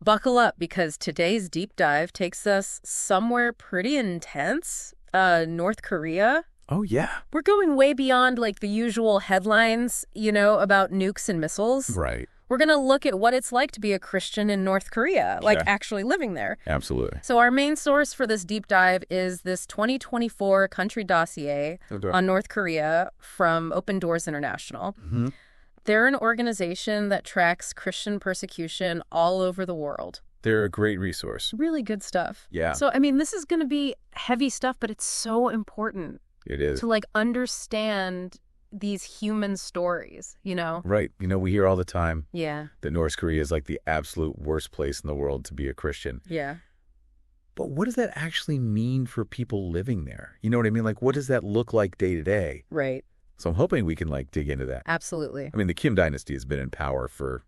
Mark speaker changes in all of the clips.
Speaker 1: Buckle up, because today's deep dive takes us somewhere pretty intense. North Korea.
Speaker 2: Oh, yeah.
Speaker 1: We're going way beyond like the usual headlines, about nukes and missiles.
Speaker 2: Right.
Speaker 1: We're going to look at what it's like to be a Christian in North Korea, like
Speaker 2: Yeah.
Speaker 1: actually living there.
Speaker 2: Absolutely.
Speaker 1: So our main source for this deep dive is this 2024 country dossier on North Korea from Open Doors International.
Speaker 2: Mm-hmm.
Speaker 1: They're an organization that tracks Christian persecution all over the world.
Speaker 2: They're a great resource.
Speaker 1: Really good stuff.
Speaker 2: Yeah.
Speaker 1: So, this is going to be heavy stuff, but it's so important
Speaker 2: It is.
Speaker 1: to understand these human stories,
Speaker 2: Right. We hear all the time
Speaker 1: Yeah.
Speaker 2: that North Korea is like the absolute worst place in the world to be a Christian.
Speaker 1: Yeah.
Speaker 2: But what does that actually mean for people living there? You know what I mean? Like, what does that look like day to day?
Speaker 1: Right.
Speaker 2: So I'm hoping we can dig into that.
Speaker 1: Absolutely.
Speaker 2: The Kim dynasty has been in power for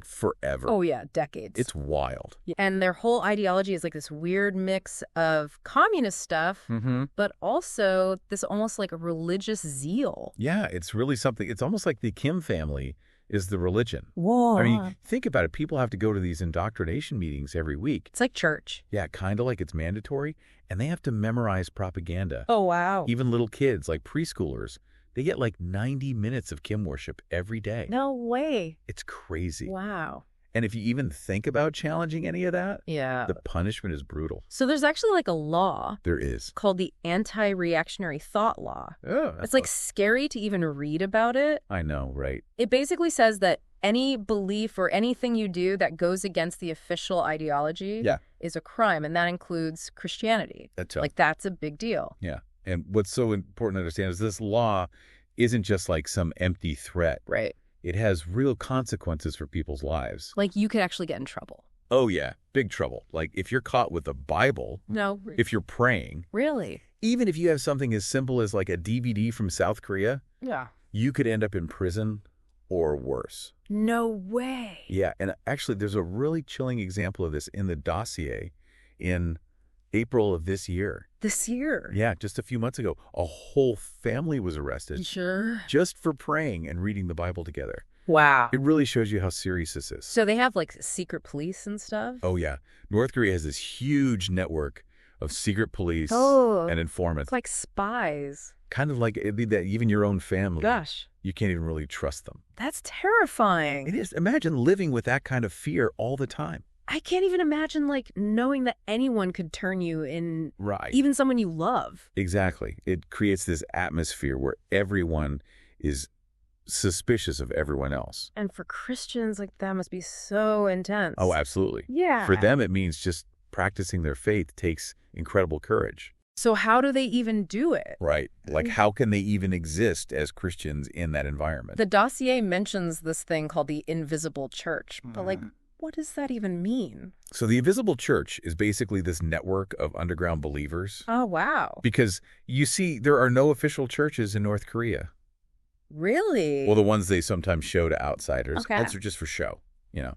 Speaker 2: forever.
Speaker 1: Oh, yeah. Decades.
Speaker 2: It's wild.
Speaker 1: And their whole ideology is like this weird mix of communist stuff,
Speaker 2: Mm-hmm.
Speaker 1: but also this almost like a religious zeal.
Speaker 2: Yeah, it's really something. It's almost like the Kim family is the religion.
Speaker 1: Whoa.
Speaker 2: Think about it. People have to go to these indoctrination meetings every week.
Speaker 1: It's like church.
Speaker 2: Yeah, kind of like it's mandatory. And they have to memorize propaganda.
Speaker 1: Oh, wow.
Speaker 2: Even little kids, like preschoolers, they get 90 minutes of Kim worship every day.
Speaker 1: No way.
Speaker 2: It's crazy.
Speaker 1: Wow.
Speaker 2: And if you even think about challenging any of that,
Speaker 1: Yeah.
Speaker 2: the punishment is brutal.
Speaker 1: So there's actually a law
Speaker 2: There is.
Speaker 1: called the anti-reactionary thought law.
Speaker 2: Oh,
Speaker 1: It's scary to even read about it.
Speaker 2: I know, right?
Speaker 1: It basically says that any belief or anything you do that goes against the official ideology is a crime, and that includes Christianity. That's a big deal.
Speaker 2: Yeah. And what's so important to understand is this law isn't just some empty threat.
Speaker 1: Right.
Speaker 2: It has real consequences for people's lives.
Speaker 1: You could actually get in trouble.
Speaker 2: Oh, yeah. Big trouble. If you're caught with a Bible,
Speaker 1: No.
Speaker 2: if you're praying,
Speaker 1: Really?
Speaker 2: even if you have something as simple as a DVD from South Korea,
Speaker 1: Yeah.
Speaker 2: you could end up in prison or worse.
Speaker 1: No way.
Speaker 2: Yeah. And actually, there's a really chilling example of this in the dossier in April of this year.
Speaker 1: This year?
Speaker 2: Yeah, just a few months ago, a whole family was arrested.
Speaker 1: You sure?
Speaker 2: Just for praying and reading the Bible together.
Speaker 1: Wow.
Speaker 2: It really shows you how serious this is.
Speaker 1: So they have secret police and stuff?
Speaker 2: Oh, yeah. North Korea has this huge network of secret police and informants.
Speaker 1: It's like spies.
Speaker 2: Kind of like that even your own family.
Speaker 1: Gosh.
Speaker 2: You can't even really trust them.
Speaker 1: That's terrifying.
Speaker 2: It is. Imagine living with that kind of fear all the time.
Speaker 1: I can't even imagine knowing that anyone could turn you in.
Speaker 2: Right.
Speaker 1: Even someone you love.
Speaker 2: Exactly. It creates this atmosphere where everyone is suspicious of everyone else.
Speaker 1: And for Christians, that must be so intense.
Speaker 2: Oh, absolutely.
Speaker 1: Yeah.
Speaker 2: For them, it means just practicing their faith takes incredible courage.
Speaker 1: So how do they even do it?
Speaker 2: Right. How can they even exist as Christians in that environment?
Speaker 1: The dossier mentions this thing called the invisible church, but what does that even mean?
Speaker 2: So the invisible church is basically this network of underground believers.
Speaker 1: Oh, wow.
Speaker 2: Because you see, there are no official churches in North Korea.
Speaker 1: Really?
Speaker 2: Well, the ones they sometimes show to outsiders.
Speaker 1: Okay.
Speaker 2: Those are just for show,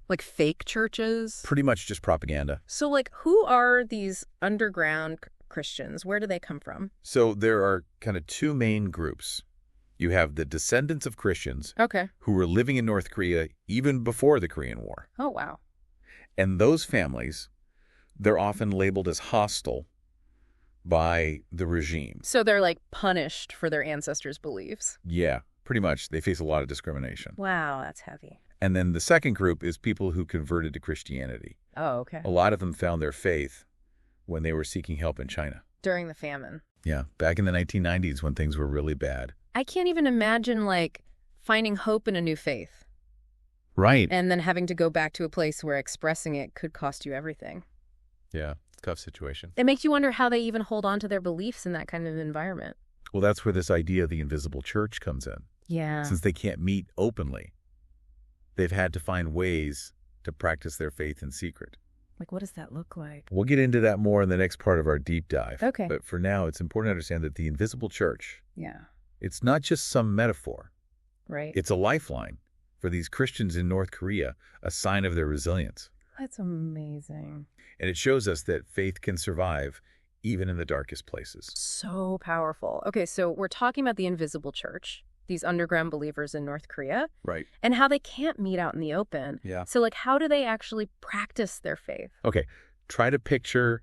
Speaker 1: Like fake churches?
Speaker 2: Pretty much just propaganda.
Speaker 1: So who are these underground Christians? Where do they come from?
Speaker 2: So there are kind of two main groups. You have the descendants of Christians who were living in North Korea even before the Korean War.
Speaker 1: Oh, wow.
Speaker 2: And those families, they're often labeled as hostile by the regime.
Speaker 1: So they're punished for their ancestors' beliefs.
Speaker 2: Yeah, pretty much. They face a lot of discrimination.
Speaker 1: Wow, that's heavy.
Speaker 2: And then the second group is people who converted to Christianity.
Speaker 1: Oh, okay.
Speaker 2: A lot of them found their faith when they were seeking help in China.
Speaker 1: During the famine.
Speaker 2: Yeah, back in the 1990s when things were really bad.
Speaker 1: I can't even imagine finding hope in a new faith.
Speaker 2: Right.
Speaker 1: And then having to go back to a place where expressing it could cost you everything.
Speaker 2: Yeah, tough situation.
Speaker 1: It makes you wonder how they even hold on to their beliefs in that kind of environment.
Speaker 2: Well, that's where this idea of the invisible church comes in.
Speaker 1: Yeah.
Speaker 2: Since they can't meet openly, they've had to find ways to practice their faith in secret.
Speaker 1: What does that look like?
Speaker 2: We'll get into that more in the next part of our deep dive.
Speaker 1: Okay.
Speaker 2: But for now, it's important to understand that the invisible church,
Speaker 1: Yeah.
Speaker 2: it's not just some metaphor.
Speaker 1: Right.
Speaker 2: It's a lifeline for these Christians in North Korea, a sign of their resilience.
Speaker 1: That's amazing.
Speaker 2: And it shows us that faith can survive even in the darkest places.
Speaker 1: So powerful. Okay, so we're talking about the invisible church. these underground believers in North Korea.
Speaker 2: Right.
Speaker 1: And how they can't meet out in the open.
Speaker 2: Yeah.
Speaker 1: So, like, how do they actually practice their faith?
Speaker 2: Okay. Try to picture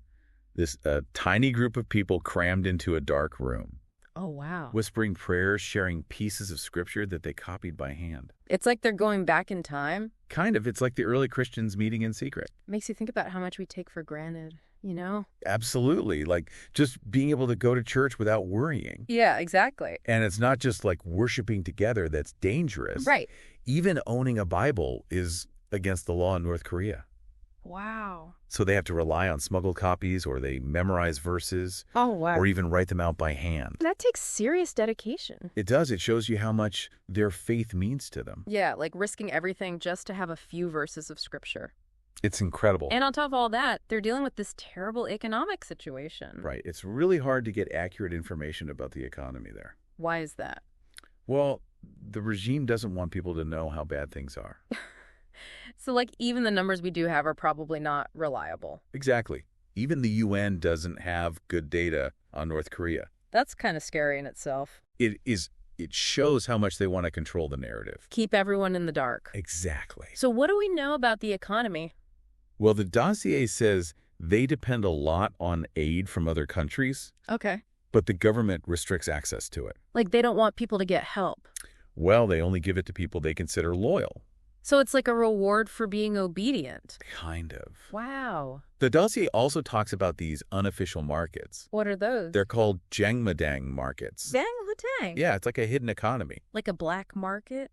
Speaker 2: this tiny group of people crammed into a dark room.
Speaker 1: Oh, wow.
Speaker 2: Whispering prayers, sharing pieces of scripture that they copied by hand.
Speaker 1: It's like they're going back in time.
Speaker 2: Kind of. It's like the early Christians meeting in secret.
Speaker 1: Makes you think about how much we take for granted, you know?
Speaker 2: Absolutely. Like just being able to go to church without worrying.
Speaker 1: Yeah, exactly.
Speaker 2: And it's not just like worshiping together that's dangerous.
Speaker 1: Right.
Speaker 2: Even owning a Bible is against the law in North Korea.
Speaker 1: Wow.
Speaker 2: So they have to rely on smuggled copies, or they memorize verses.
Speaker 1: Oh, wow.
Speaker 2: Or even write them out by hand.
Speaker 1: That takes serious dedication.
Speaker 2: It does. It shows you how much their faith means to them.
Speaker 1: Yeah, like risking everything just to have a few verses of scripture.
Speaker 2: It's incredible.
Speaker 1: And on top of all that, they're dealing with this terrible economic situation.
Speaker 2: Right. It's really hard to get accurate information about the economy there.
Speaker 1: Why is that?
Speaker 2: Well, the regime doesn't want people to know how bad things are.
Speaker 1: So, like, even the numbers we do have are probably not reliable.
Speaker 2: Exactly. Even the UN doesn't have good data on North Korea.
Speaker 1: That's kind of scary in itself.
Speaker 2: It shows how much they want to control the narrative.
Speaker 1: Keep everyone in the dark.
Speaker 2: Exactly.
Speaker 1: So what do we know about the economy?
Speaker 2: Well, the dossier says they depend a lot on aid from other countries.
Speaker 1: Okay.
Speaker 2: But the government restricts access to it.
Speaker 1: Like they don't want people to get help.
Speaker 2: Well, they only give it to people they consider loyal.
Speaker 1: So it's like a reward for being obedient.
Speaker 2: Kind of.
Speaker 1: Wow.
Speaker 2: The dossier also talks about these unofficial markets.
Speaker 1: What are those?
Speaker 2: They're called jangmadang markets.
Speaker 1: Jangmadang?
Speaker 2: Yeah, it's like a hidden economy.
Speaker 1: Like a black market?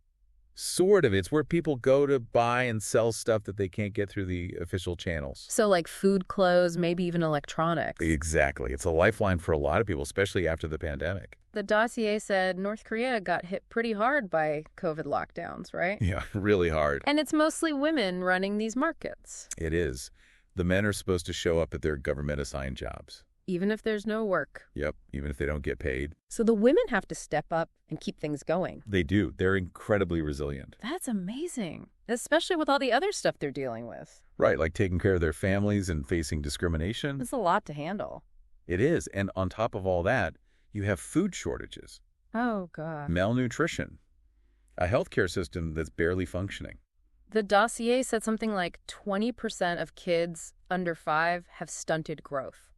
Speaker 2: Sort of. It's where people go to buy and sell stuff that they can't get through the official channels.
Speaker 1: So like food, clothes, maybe even electronics.
Speaker 2: Exactly. It's a lifeline for a lot of people, especially after the pandemic.
Speaker 1: The dossier said North Korea got hit pretty hard by COVID lockdowns, right?
Speaker 2: Yeah, really hard.
Speaker 1: And it's mostly women running these markets.
Speaker 2: It is. The men are supposed to show up at their government-assigned jobs.
Speaker 1: Even if there's no work.
Speaker 2: Yep, even if they don't get paid.
Speaker 1: So the women have to step up and keep things going.
Speaker 2: They do. They're incredibly resilient.
Speaker 1: That's amazing, especially with all the other stuff they're dealing with.
Speaker 2: Right, like taking care of their families and facing discrimination.
Speaker 1: It's a lot to handle.
Speaker 2: It is. And on top of all that, you have food shortages.
Speaker 1: Oh, God.
Speaker 2: Malnutrition. A healthcare system that's barely functioning.
Speaker 1: The dossier said something like 20% of kids under 5 have stunted growth.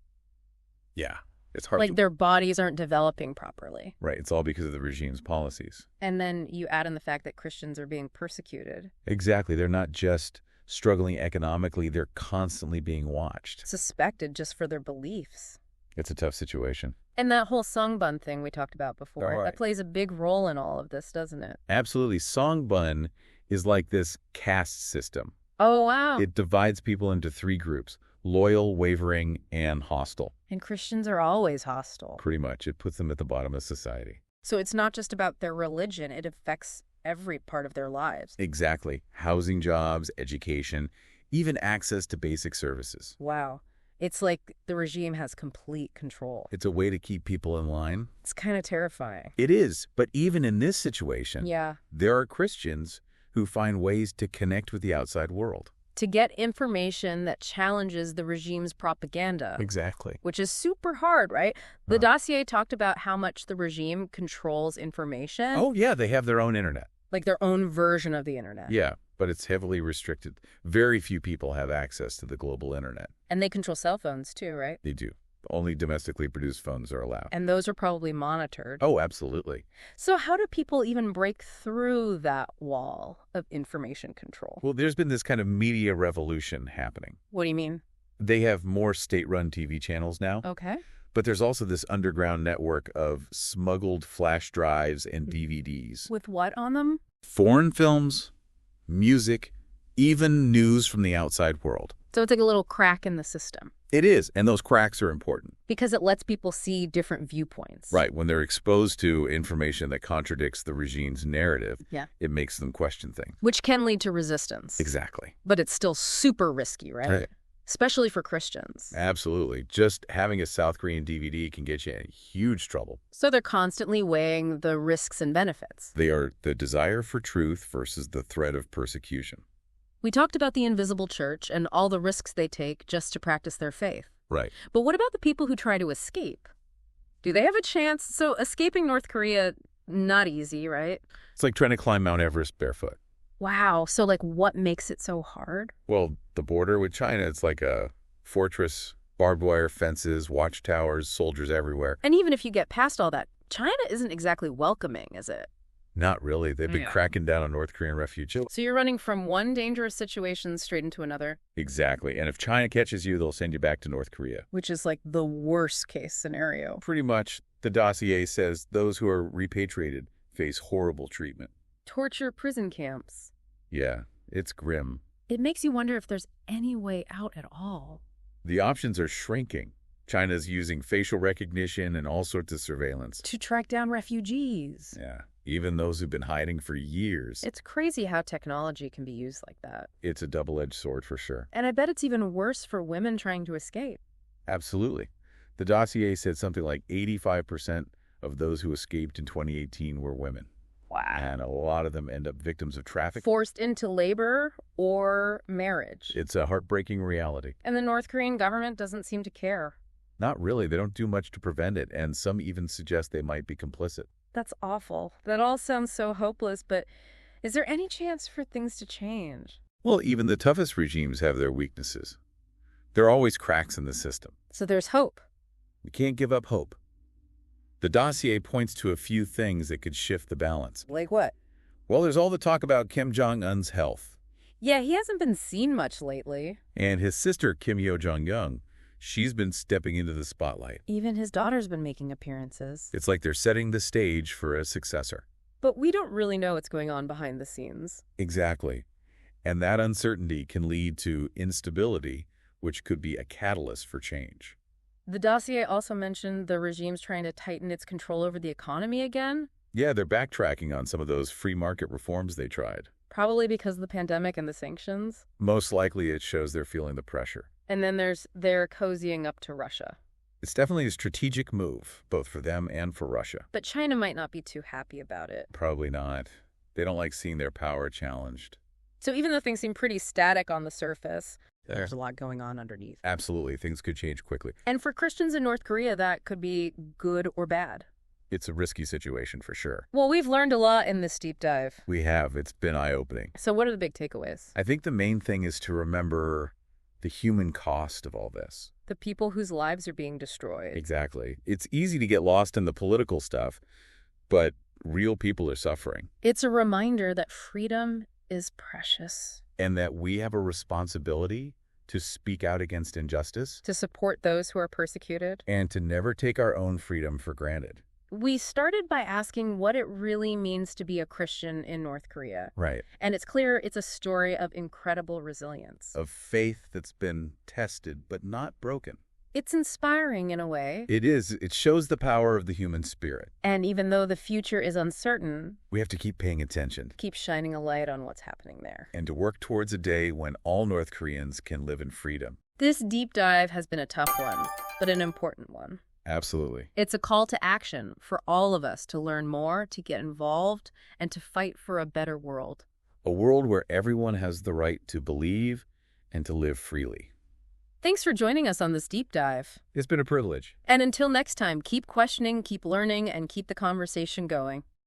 Speaker 2: Yeah, it's hard.
Speaker 1: Like their bodies aren't developing properly.
Speaker 2: Right, it's all because of the regime's policies.
Speaker 1: And then you add in the fact that Christians are being persecuted.
Speaker 2: Exactly. They're not just struggling economically, they're constantly being watched.
Speaker 1: Suspected just for their beliefs.
Speaker 2: It's a tough situation.
Speaker 1: And that whole songbun thing we talked about before,
Speaker 2: Right.
Speaker 1: That plays a big role in all of this, doesn't it?
Speaker 2: Absolutely. Songbun is like this caste system.
Speaker 1: Oh, wow.
Speaker 2: It divides people into 3 groups: loyal, wavering, and hostile.
Speaker 1: And Christians are always hostile.
Speaker 2: Pretty much. It puts them at the bottom of society.
Speaker 1: So it's not just about their religion. It affects every part of their lives.
Speaker 2: Exactly. Housing, jobs, education, even access to basic services.
Speaker 1: Wow. It's like the regime has complete control.
Speaker 2: It's a way to keep people in line.
Speaker 1: It's kind of terrifying.
Speaker 2: It is. But even in this situation,
Speaker 1: Yeah.
Speaker 2: there are Christians who find ways to connect with the outside world.
Speaker 1: To get information that challenges the regime's propaganda.
Speaker 2: Exactly.
Speaker 1: Which is super hard, right? The dossier talked about how much the regime controls information.
Speaker 2: Oh, yeah, they have their own internet.
Speaker 1: Like their own version of the internet.
Speaker 2: Yeah, but it's heavily restricted. Very few people have access to the global internet.
Speaker 1: And they control cell phones too, right?
Speaker 2: They do. Only domestically produced phones are allowed.
Speaker 1: And those are probably monitored.
Speaker 2: Oh, absolutely.
Speaker 1: So how do people even break through that wall of information control?
Speaker 2: Well, there's been this kind of media revolution happening.
Speaker 1: What do you mean?
Speaker 2: They have more state-run TV channels now.
Speaker 1: Okay.
Speaker 2: But there's also this underground network of smuggled flash drives and DVDs.
Speaker 1: With what on them?
Speaker 2: Foreign films, music, even news from the outside world.
Speaker 1: So it's like a little crack in the system.
Speaker 2: It is, and those cracks are important.
Speaker 1: Because it lets people see different viewpoints.
Speaker 2: Right. When they're exposed to information that contradicts the regime's narrative, it makes them question things.
Speaker 1: Which can lead to resistance.
Speaker 2: Exactly.
Speaker 1: But it's still super risky, right? Especially for Christians.
Speaker 2: Absolutely. Just having a South Korean DVD can get you in huge trouble.
Speaker 1: So they're constantly weighing the risks and benefits.
Speaker 2: They are the desire for truth versus the threat of persecution.
Speaker 1: We talked about the invisible church and all the risks they take just to practice their faith.
Speaker 2: Right.
Speaker 1: But what about the people who try to escape? Do they have a chance? So escaping North Korea, Not easy, right?
Speaker 2: It's like trying to climb Mount Everest barefoot.
Speaker 1: Wow. So, like, what makes it so hard?
Speaker 2: Well, the border with China, it's like a fortress, barbed wire fences, watchtowers, soldiers everywhere.
Speaker 1: And even if you get past all that, China isn't exactly welcoming, is it?
Speaker 2: Not really. They've been cracking down on North Korean refugees.
Speaker 1: So you're running from one dangerous situation straight into another?
Speaker 2: Exactly. And if China catches you, they'll send you back to North Korea.
Speaker 1: Which is like the worst case scenario.
Speaker 2: Pretty much. The dossier says those who are repatriated face horrible treatment.
Speaker 1: Torture prison camps.
Speaker 2: Yeah, it's grim.
Speaker 1: It makes you wonder if there's any way out at all.
Speaker 2: The options are shrinking. China's using facial recognition and all sorts of surveillance.
Speaker 1: To track down refugees.
Speaker 2: Yeah, even those who've been hiding for years.
Speaker 1: It's crazy how technology can be used like that.
Speaker 2: It's a double-edged sword for sure.
Speaker 1: And I bet it's even worse for women trying to escape.
Speaker 2: Absolutely. The dossier said something like 85% of those who escaped in 2018 were women.
Speaker 1: Wow.
Speaker 2: And a lot of them end up victims of trafficking.
Speaker 1: Forced into labor or marriage.
Speaker 2: It's a heartbreaking reality.
Speaker 1: And the North Korean government doesn't seem to care.
Speaker 2: Not really. They don't do much to prevent it, and some even suggest they might be complicit.
Speaker 1: That's awful. That all sounds so hopeless, but is there any chance for things to change?
Speaker 2: Well, even the toughest regimes have their weaknesses. There are always cracks in the system.
Speaker 1: So there's hope.
Speaker 2: We can't give up hope. The dossier points to a few things that could shift the balance.
Speaker 1: Like what?
Speaker 2: Well, there's all the talk about Kim Jong Un's health.
Speaker 1: Yeah, he hasn't been seen much lately.
Speaker 2: And his sister, Kim Jong Un, she's been stepping into the spotlight.
Speaker 1: Even his daughter's been making appearances.
Speaker 2: It's like they're setting the stage for a successor.
Speaker 1: But we don't really know what's going on behind the scenes.
Speaker 2: Exactly. And that uncertainty can lead to instability, which could be a catalyst for change.
Speaker 1: The dossier also mentioned the regime's trying to tighten its control over the economy again.
Speaker 2: Yeah, they're backtracking on some of those free market reforms they tried.
Speaker 1: Probably because of the pandemic and the sanctions.
Speaker 2: Most likely it shows they're feeling the pressure.
Speaker 1: And then they're cozying up to Russia.
Speaker 2: It's definitely a strategic move, both for them and for Russia.
Speaker 1: But China might not be too happy about it.
Speaker 2: Probably not. They don't like seeing their power challenged.
Speaker 1: So even though things seem pretty static on the surface, there's a lot going on underneath.
Speaker 2: Absolutely. Things could change quickly.
Speaker 1: And for Christians in North Korea, that could be good or bad.
Speaker 2: It's a risky situation for sure.
Speaker 1: Well, we've learned a lot in this deep dive.
Speaker 2: We have. It's been eye-opening.
Speaker 1: So what are the big takeaways?
Speaker 2: I think the main thing is to remember the human cost of all this.
Speaker 1: The people whose lives are being destroyed.
Speaker 2: Exactly. It's easy to get lost in the political stuff, but real people are suffering.
Speaker 1: It's a reminder that freedom is precious.
Speaker 2: And that we have a responsibility to speak out against injustice.
Speaker 1: To support those who are persecuted.
Speaker 2: And to never take our own freedom for granted.
Speaker 1: We started by asking what it really means to be a Christian in North Korea.
Speaker 2: Right.
Speaker 1: And it's clear it's a story of incredible resilience.
Speaker 2: Of faith that's been tested but not broken.
Speaker 1: It's inspiring in a way.
Speaker 2: It is. It shows the power of the human spirit.
Speaker 1: And even though the future is uncertain,
Speaker 2: we have to keep paying attention.
Speaker 1: Keep shining a light on what's happening there.
Speaker 2: And to work towards a day when all North Koreans can live in freedom.
Speaker 1: This deep dive has been a tough one, but an important one.
Speaker 2: Absolutely.
Speaker 1: It's a call to action for all of us to learn more, to get involved, and to fight for a better world.
Speaker 2: A world where everyone has the right to believe and to live freely.
Speaker 1: Thanks for joining us on this deep dive.
Speaker 2: It's been a privilege.
Speaker 1: And until next time, keep questioning, keep learning, and keep the conversation going.